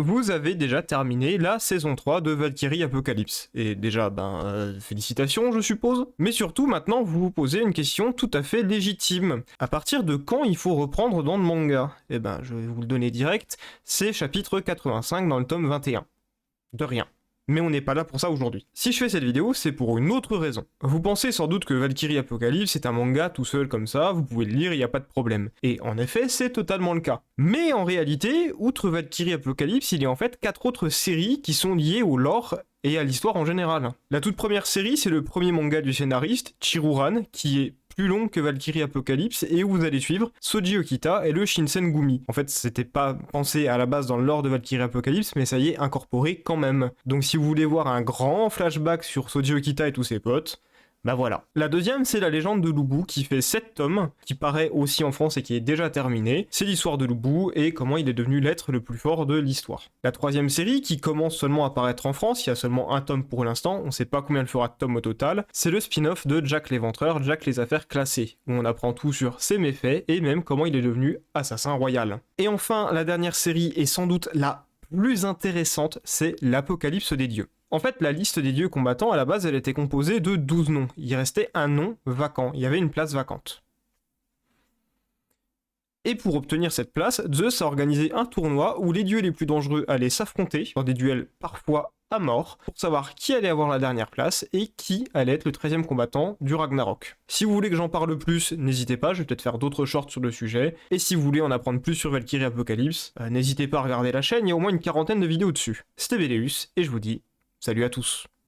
Vous avez déjà terminé la saison 3 de Valkyrie Apocalypse. Et déjà, félicitations je suppose. Mais surtout, maintenant, vous vous posez une question tout à fait légitime. À partir de quand il faut reprendre dans le manga? Eh ben, je vais vous le donner direct, c'est chapitre 85 dans le tome 21. De rien. Mais on n'est pas là pour ça aujourd'hui. Si je fais cette vidéo, c'est pour une autre raison. Vous pensez sans doute que Valkyrie Apocalypse est un manga tout seul comme ça, vous pouvez le lire, il n'y a pas de problème. Et en effet, c'est totalement le cas. Mais en réalité, outre Valkyrie Apocalypse, il y a en fait 4 autres séries qui sont liées au lore et à l'histoire en général. La toute première série, c'est le premier manga du scénariste, Chiruran, qui est plus long que Valkyrie Apocalypse et où vous allez suivre Soji Okita et le Shinsengumi. En fait, c'était pas pensé à la base dans le lore de Valkyrie Apocalypse, mais ça y est, incorporé quand même. Donc si vous voulez voir un grand flashback sur Soji Okita et tous ses potes, bah voilà. La deuxième, c'est la légende de Lubu, qui fait 7 tomes, qui paraît aussi en France et qui est déjà terminée. C'est l'histoire de Lubu et comment il est devenu l'être le plus fort de l'histoire. La troisième série, qui commence seulement à paraître en France, il y a seulement un tome pour l'instant, on sait pas combien elle fera de tomes au total, c'est le spin-off de Jack l'Éventreur, Jack les Affaires Classées, où on apprend tout sur ses méfaits et même comment il est devenu assassin royal. Et enfin, la dernière série, et sans doute la plus intéressante, c'est l'Apocalypse des dieux. En fait, la liste des dieux combattants, à la base, elle était composée de 12 noms. Il restait un nom vacant, il y avait une place vacante. Et pour obtenir cette place, Zeus a organisé un tournoi où les dieux les plus dangereux allaient s'affronter, dans des duels parfois à mort, pour savoir qui allait avoir la dernière place et qui allait être le 13e combattant du Ragnarok. Si vous voulez que j'en parle plus, n'hésitez pas, je vais peut-être faire d'autres shorts sur le sujet. Et si vous voulez en apprendre plus sur Valkyrie Apocalypse, n'hésitez pas à regarder la chaîne, il y a au moins une quarantaine de vidéos dessus. C'était Véléus, et je vous dis salut à tous.